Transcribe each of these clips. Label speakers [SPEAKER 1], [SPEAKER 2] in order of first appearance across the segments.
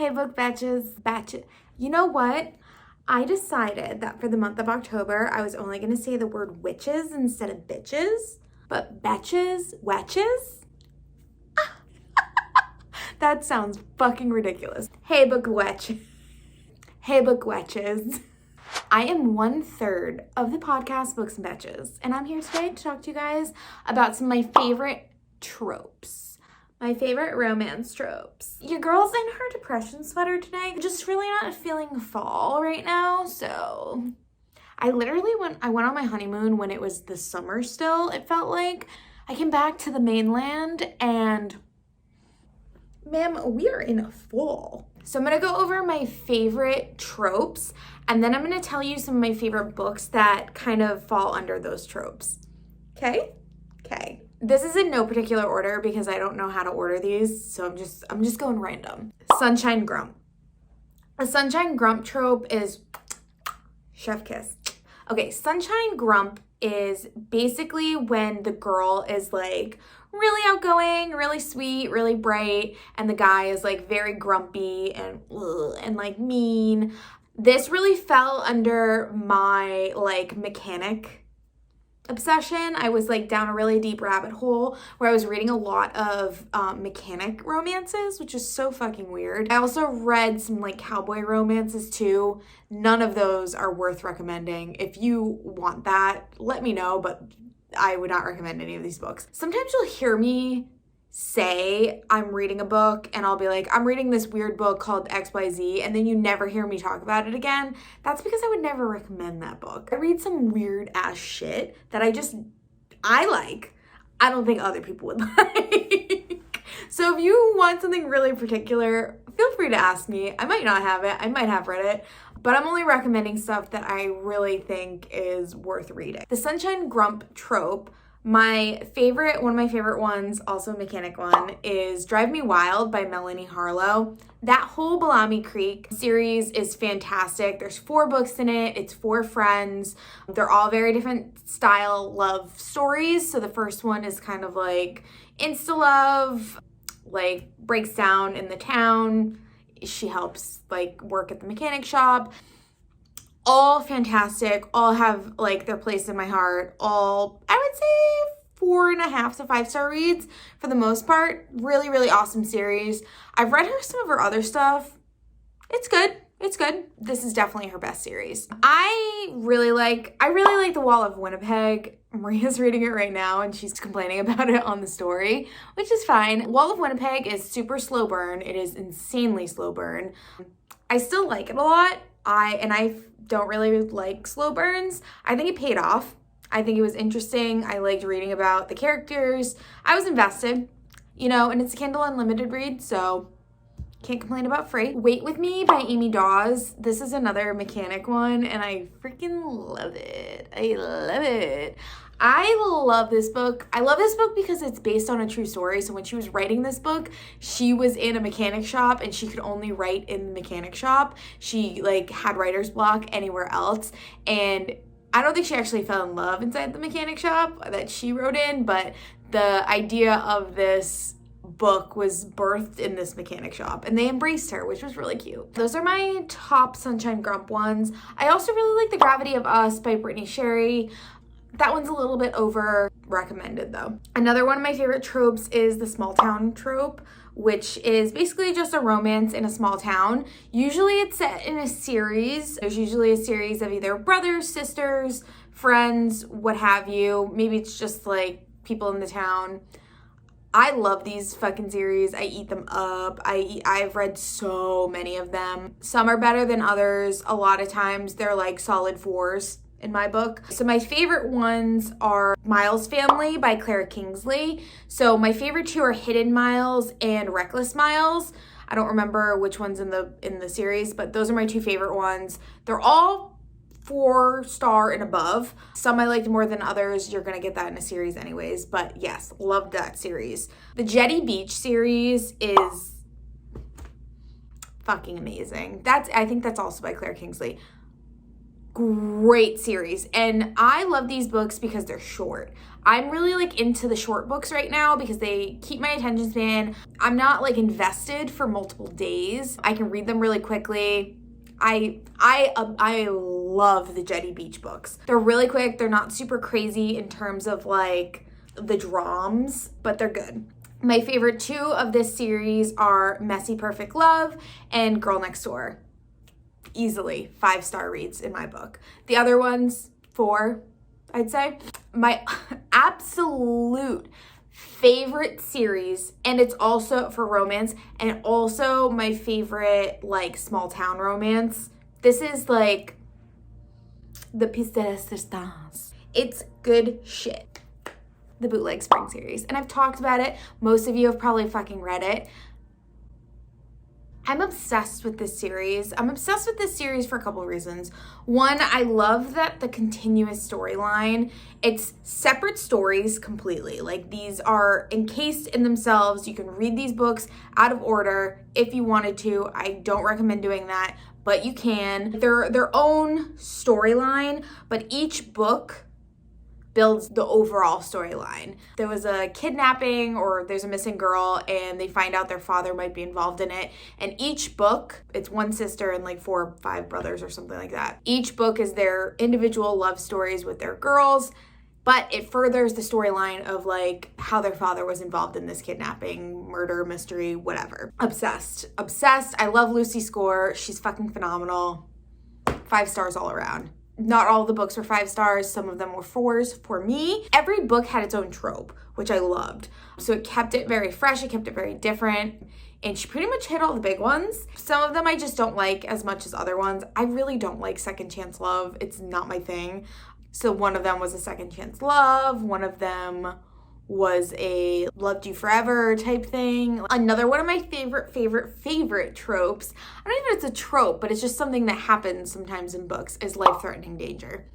[SPEAKER 1] Hey book batches. You know what? I decided that for the month of October, I was only going to say the word witches instead of bitches. But betches, wetches? That sounds fucking ridiculous. Hey book wetch. Hey book wetches. I am 1/3 of the podcast Books and Betches, and I'm here today to talk to you guys about some of my favorite tropes. My favorite romance tropes. Your girl's in her depression sweater today. Just really not feeling fall right now, so I went on my honeymoon when it was the summer still, it felt like. I came back to the mainland and ma'am, we are in fall. So I'm gonna go over my favorite tropes, and then I'm gonna tell you some of my favorite books that kind of fall under those tropes. Okay? Okay. This is in no particular order because I don't know how to order these, so I'm just going random. Sunshine grump. A sunshine grump trope is chef kiss. Okay, sunshine grump is basically when the girl is like really outgoing, really sweet, really bright, and the guy is like very grumpy and like mean. This really fell under my like mechanic obsession. I was like down a really deep rabbit hole where I was reading a lot of mechanic romances, which is so fucking weird. I also read some like cowboy romances too. None of those are worth recommending. If you want that, let me know, but I would not recommend any of these books. Sometimes you'll hear me say I'm reading a book and I'll be like, I'm reading this weird book called XYZ, and then you never hear me talk about it again. That's because I would never recommend that book. I read some weird ass shit that I like. I don't think other people would like. So if you want something really particular, feel free to ask me. I might not have it. I might have read it. But I'm only recommending stuff that I really think is worth reading. The Sunshine Grump trope, one of my favorite ones, also a mechanic one, is Drive Me Wild by Melanie Harlow. That whole Bellamy Creek series is fantastic. There's 4 books in it. It's 4 friends. They're all very different style love stories. So the first one is kind of like insta love, like breaks down in the town. She helps like work at the mechanic shop. All fantastic, all have like their place in my heart. All, I would say 4.5 to 5-star reads for the most part. Really, really awesome series. I've read some of her other stuff. It's good. It's good. This is definitely her best series. I really like The Wall of Winnipeg. Maria's reading it right now and she's complaining about it on the story, which is fine. Wall of Winnipeg is super slow burn. It is insanely slow burn. I still like it a lot. I don't really like slow burns. I think it paid off. I think it was interesting. I liked reading about the characters. I was invested, and it's a Kindle Unlimited read, so can't complain about free. Wait With Me by Amy Dawes. This is another mechanic one, and I freaking love it. I love it. I love this book. I love this book because it's based on a true story. So when she was writing this book, she was in a mechanic shop and she could only write in the mechanic shop. She like had writer's block anywhere else. And I don't think she actually fell in love inside the mechanic shop that she wrote in, but the idea of this book was birthed in this mechanic shop and they embraced her, which was really cute. Those are my top Sunshine Grump ones. I also really like The Gravity of Us by Brittany Sherry. That one's a little bit over recommended though. Another one of my favorite tropes is the small town trope, which is basically just a romance in a small town. Usually it's set in a series. There's usually a series of either brothers, sisters, friends, what have you. Maybe it's just like people in the town. I love these fucking series. I eat them up. I've read so many of them. Some are better than others. A lot of times they're like solid 4s in my book. So my favorite ones are Miles Family by Claire Kingsley. So my favorite 2 are Hidden Miles and Reckless Miles. I don't remember which one's in the series, but those are my 2 favorite ones. They're all 4-star and above. Some I liked more than others. You're gonna get that in a series anyways, but yes, loved that series. The Jetty Beach series is fucking amazing. I think that's also by Claire Kingsley. great series. And I love these books because they're short. I'm really like into the short books right now because they keep my attention span. I'm not like invested for multiple days. I can read them really quickly. I love the Jetty Beach books. They're really quick. They're not super crazy in terms of like the drams, but they're good. My favorite two of this series are Messy Perfect Love and Girl Next Door. Easily 5-star reads in my book. The other ones, 4, I'd say. My absolute favorite series, and it's also for romance, and also my favorite like small town romance. This is like the piece de resistance. It's good shit. The Bootleg Spring series. And I've talked about it. Most of you have probably fucking read it. I'm obsessed with this series. I'm obsessed with this series for a couple of reasons. One, I love that the continuous storyline, it's separate stories completely. Like these are encased in themselves. You can read these books out of order if you wanted to. I don't recommend doing that, but you can. They're their own storyline, but each book builds the overall storyline. There was a kidnapping or there's a missing girl and they find out their father might be involved in it. And each book, it's one sister and like 4 or 5 brothers or something like that. Each book is their individual love stories with their girls, but it furthers the storyline of like how their father was involved in this kidnapping, murder, mystery, whatever. Obsessed. Obsessed. I love Lucy Score. She's fucking phenomenal. 5 stars all around. Not all the books were 5 stars. Some of them were 4s for me. Every book had its own trope, which I loved. So it kept it very fresh. It kept it very different. And she pretty much hit all the big ones. Some of them I just don't like as much as other ones. I really don't like second chance love. It's not my thing. So one of them was a second chance love. One of them was a loved you forever type thing. Another one of my favorite tropes, I don't even know if it's a trope, but it's just something that happens sometimes in books, is life-threatening danger.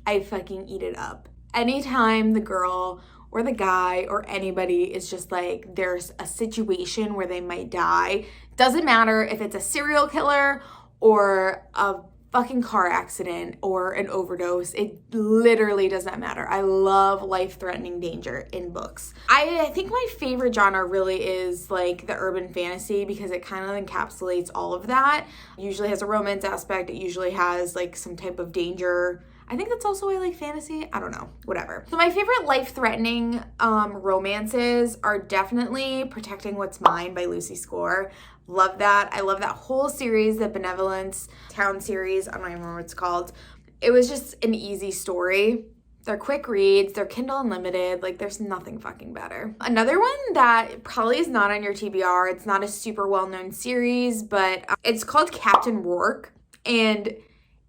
[SPEAKER 1] I fucking eat it up. Anytime the girl or the guy or anybody is just like, there's a situation where they might die, doesn't matter if it's a serial killer or a fucking car accident or an overdose. It literally does not matter. I love life-threatening danger in books. I think my favorite genre really is like the urban fantasy because it kind of encapsulates all of that. It usually has a romance aspect. It usually has like some type of danger. I think that's also why I like fantasy. I don't know, whatever. So my favorite life-threatening romances are definitely Protecting What's Mine by Lucy Score. Love that. I love that whole series, the Benevolence Town series. I don't even remember what it's called. It was just an easy story. They're quick reads. They're Kindle Unlimited. Like, there's nothing fucking better. Another one that probably is not on your TBR. It's not a super well-known series, but it's called Captain Rourke. And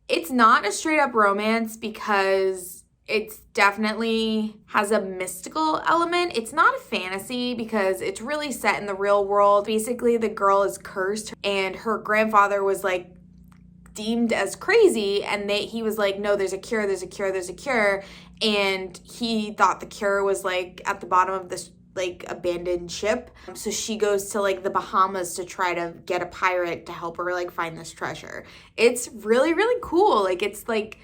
[SPEAKER 1] it's not a straight-up romance because it's definitely has a mystical element. It's not a fantasy because it's really set in the real world. Basically, the girl is cursed and her grandfather was like deemed as crazy, and he was like, no, there's a cure, there's a cure, there's a cure. And he thought the cure was like at the bottom of this like abandoned ship. So she goes to like the Bahamas to try to get a pirate to help her like find this treasure. It's really, really cool. Like, it's like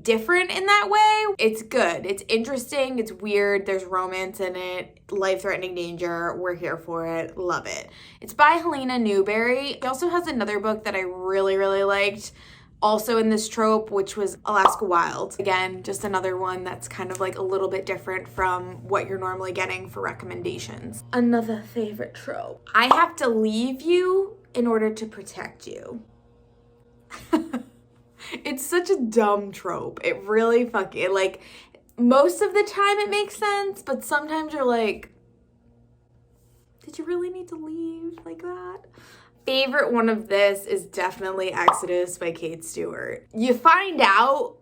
[SPEAKER 1] different in that way. It's good. It's interesting. It's weird. There's romance in it. Life-threatening danger. We're here for it. Love it. It's by Helena Newberry. She also has another book that I really, really liked, also in this trope, which was Alaska Wild. Again, just another one that's kind of like a little bit different from what you're normally getting for recommendations. Another favorite trope. I have to leave you in order to protect you. It's such a dumb trope. It really fucking, like, most of the time it makes sense, but sometimes you're like, did you really need to leave like that? Favorite one of this is definitely Exodus by Kate Stewart. You find out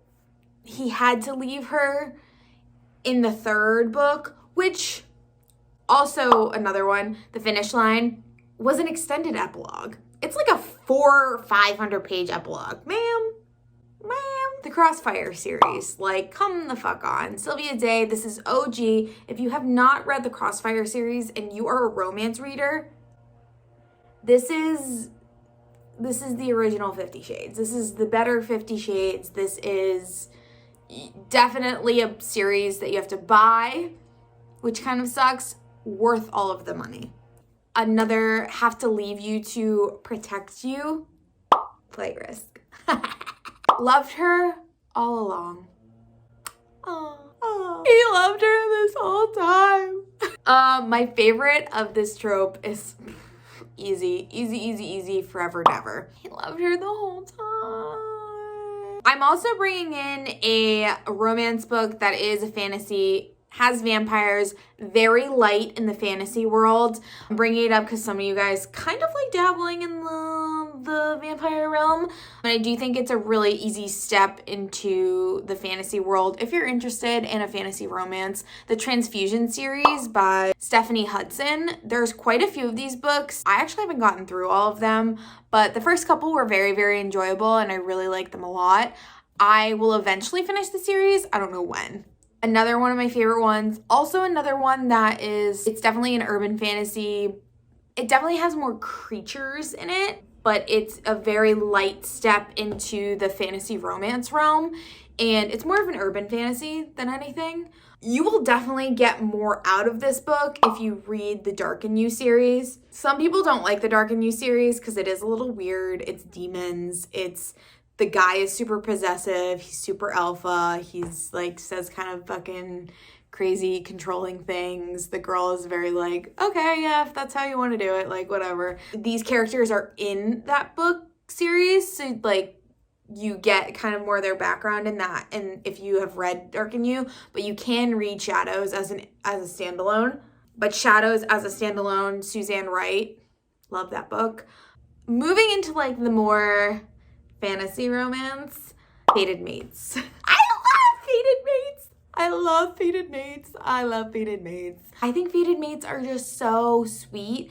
[SPEAKER 1] he had to leave her in the 3rd book, which also another one, The Finish Line, was an extended epilogue. It's like a 400 or 500 page epilogue. Ma'am. The Crossfire series, like, come the fuck on. Sylvia Day, this is OG. If you have not read the Crossfire series and you are a romance reader, this is this is the original 50 Shades. This is the better 50 Shades. This is definitely a series that you have to buy, which kind of sucks, worth all of the money. Another have to leave you to protect you, flight risk. Loved her all along. Oh, he loved her this whole time. My favorite of this trope is easy, forever never. He loved her the whole time. I'm also bringing in a romance book that is a fantasy, has vampires, very light in the fantasy world. I'm bringing it up because some of you guys kind of like dabbling in the vampire realm. And I do think it's a really easy step into the fantasy world if you're interested in a fantasy romance. The Transfusion series by Stephanie Hudson. There's quite a few of these books. I actually haven't gotten through all of them, but the first couple were very, very enjoyable and I really like them a lot. I will eventually finish the series. I don't know when. Another one of my favorite ones, also another one that is, it's definitely an urban fantasy. It definitely has more creatures in it, but it's a very light step into the fantasy romance realm. And it's more of an urban fantasy than anything. You will definitely get more out of this book if you read the Dark and You series. Some people don't like the Dark and You series because it is a little weird. It's demons, the guy is super possessive, he's super alpha, he's like says kind of fucking crazy controlling things. The girl is very like, okay, yeah, if that's how you want to do it, like whatever. These characters are in that book series, so like you get kind of more of their background in that, and if you have read Dark and You, but you can read Shadows as a standalone. But Shadows as a standalone, Suzanne Wright, love that book. Moving into like the more fantasy romance, Fated Mates. I love Fated Mates. I love Fated Mates. I think Fated Mates are just so sweet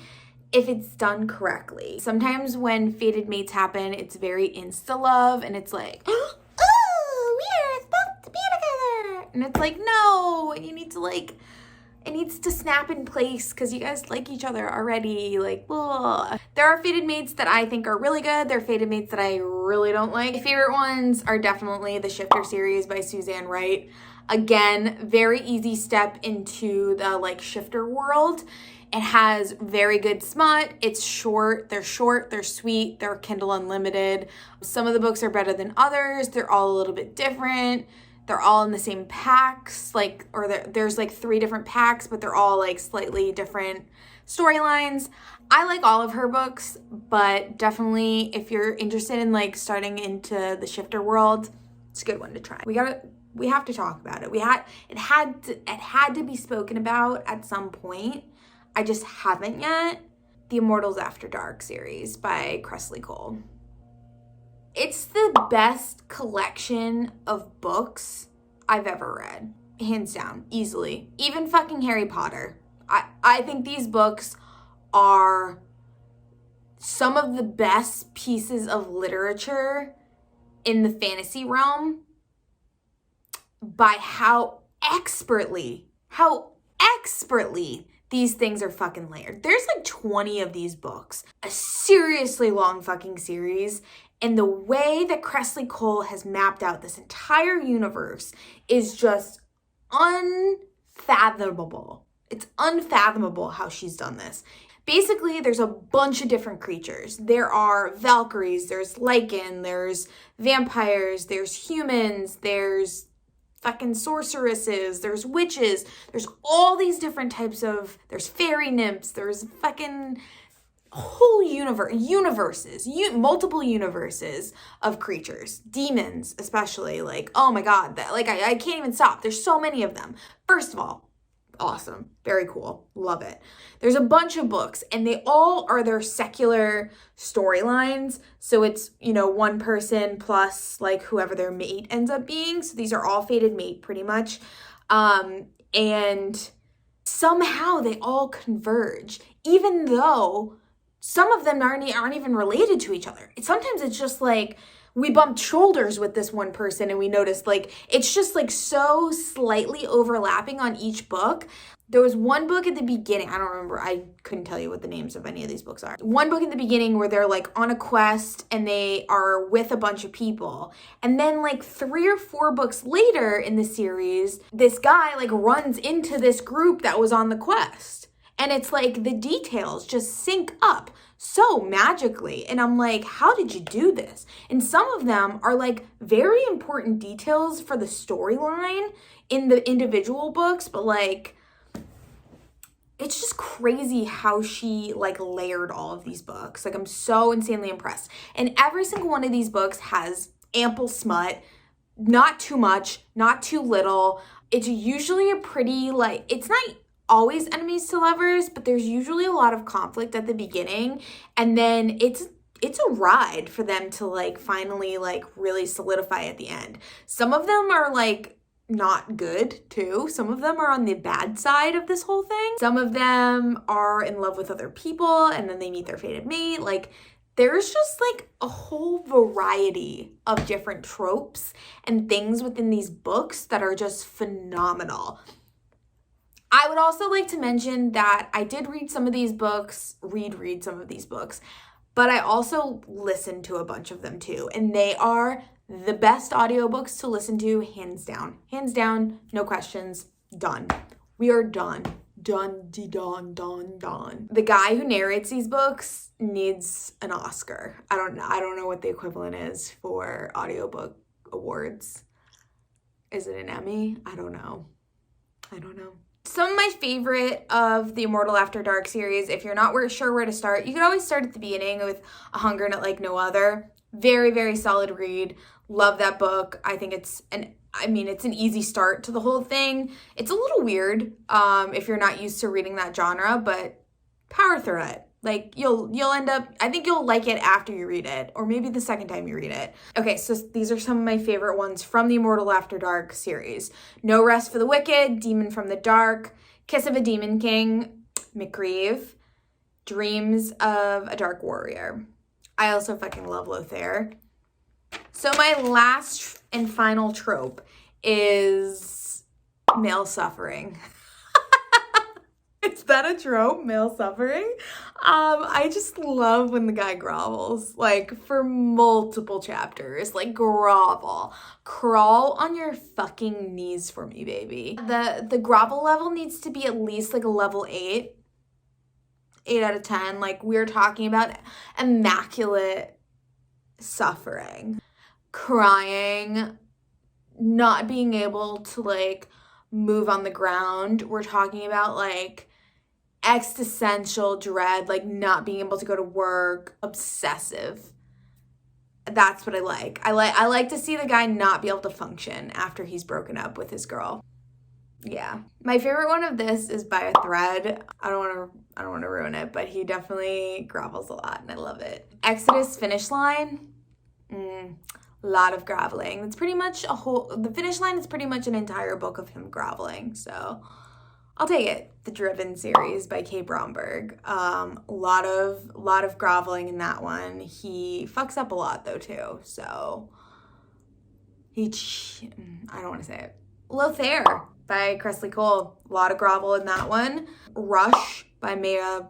[SPEAKER 1] if it's done correctly. Sometimes when Fated Mates happen, it's very insta-love and it's like, oh, we are supposed to be together. And it's like, no, you need to like, it needs to snap in place because you guys like each other already. Like, blah. There are Fated Mates that I think are really good. There are Fated Mates that I really don't like. My favorite ones are definitely the Shifter series by Suzanne Wright. Again, very easy step into the like Shifter world. It has very good smut. It's short, they're sweet, they're Kindle Unlimited. Some of the books are better than others. They're all a little bit different. They're all in the same packs, like, or there's like 3 different packs, but they're all like slightly different storylines. I like all of her books, but definitely if you're interested in like starting into the Shifter world, it's a good one to try. We have to talk about it. It had to be spoken about at some point. I just haven't yet. The Immortals After Dark series by Kresley Cole. It's the best collection of books I've ever read. Hands down, easily. Even fucking Harry Potter. I think these books are some of the best pieces of literature in the fantasy realm by how expertly these things are fucking layered. There's like 20 of these books. A seriously long fucking series. And the way that Kresley Cole has mapped out this entire universe is just unfathomable. It's unfathomable how she's done this. Basically, there's a bunch of different creatures. There are Valkyries, there's Lycan, there's vampires, there's humans, there's fucking sorceresses, there's witches, there's all these different types of, there's fairy nymphs, there's fucking whole multiple universes of creatures, demons especially, like, oh my god, that, like, I can't even stop. There's so many of them. First of all, awesome, very cool, love it. There's a bunch of books and they all are their secular storylines, so it's, you know, one person plus like whoever their mate ends up being. So these are all Fated Mate pretty much, and somehow they all converge, even though some of them aren't even related to each other. Sometimes it's just like we bumped shoulders with this one person and we noticed like it's just like so slightly overlapping on each book. There was one book at the beginning, I don't remember, I couldn't tell you what the names of any of these books are. One book in the beginning where they're like on a quest and they are with a bunch of people. And then like 3 or 4 books later in the series, this guy like runs into this group that was on the quest. And it's like the details just sync up so magically. And I'm like, how did you do this? And some of them are like very important details for the storyline in the individual books, but like, it's just crazy how she like layered all of these books. Like I'm so insanely impressed. And every single one of these books has ample smut, not too much, not too little. It's usually a pretty like, it's not always enemies to lovers, but there's usually a lot of conflict at the beginning. And then it's a ride for them to like finally like really solidify at the end. Some of them are like not good too. Some of them are on the bad side of this whole thing. Some of them are in love with other people and then they meet their fated mate. Like there's just like a whole variety of different tropes and things within these books that are just phenomenal. I would also like to mention that I did read some of these books, read some of these books, but I also listened to a bunch of them too. And they are the best audiobooks to listen to, hands down. Hands down, no questions, done. We are done. Done. The guy who narrates these books needs an Oscar. I don't know what the equivalent is for audiobook awards. Is it an Emmy? I don't know. Some of my favorite of the Immortal After Dark series, if you're not sure where to start, you can always start at the beginning with A Hunger Not Like No Other. Very, very solid read. Love that book. I think it's an easy start to the whole thing. It's a little weird if you're not used to reading that genre, but power through it. Like you'll end up, I think you'll like it after you read it, or maybe the second time you read it. Okay, so these are some of my favorite ones from the Immortal After Dark series. No Rest for the Wicked, Demon from the Dark, Kiss of a Demon King, McGreeve, Dreams of a Dark Warrior. I also fucking love Lothair. So my last and final trope is male suffering. Is that a trope? Male suffering? I just love when the guy grovels, like for multiple chapters, like grovel. Crawl on your fucking knees for me, baby. The grovel level needs to be at least like a level 8. 8 out of 10. Like we're talking about immaculate suffering. Crying, not being able to like move on the ground. We're talking about like existential dread, like not being able to go to work, obsessive. That's what I like. I like to see the guy not be able to function after he's broken up with his girl. Yeah. My favorite one of this is by a thread. I don't want to ruin it, but he definitely grovels a lot and I love it. Exodus Finish Line. Lot of groveling. It's pretty much the finish line is pretty much an entire book of him groveling. So I'll take it. The Driven series by Kay Bromberg. A lot of groveling in that one. He fucks up a lot though too. So I don't want to say it. Lothair by Cressley Cole. A lot of grovel in that one. Rush by Maya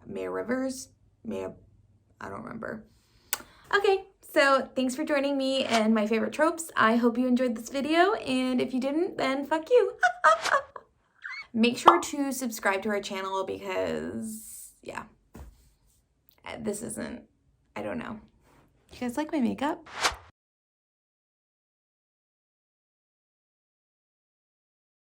[SPEAKER 1] Rivers. I don't remember. Okay. So thanks for joining me and my favorite tropes. I hope you enjoyed this video, and if you didn't, then fuck you. Make sure to subscribe to our channel because, yeah, I don't know. You guys like my makeup?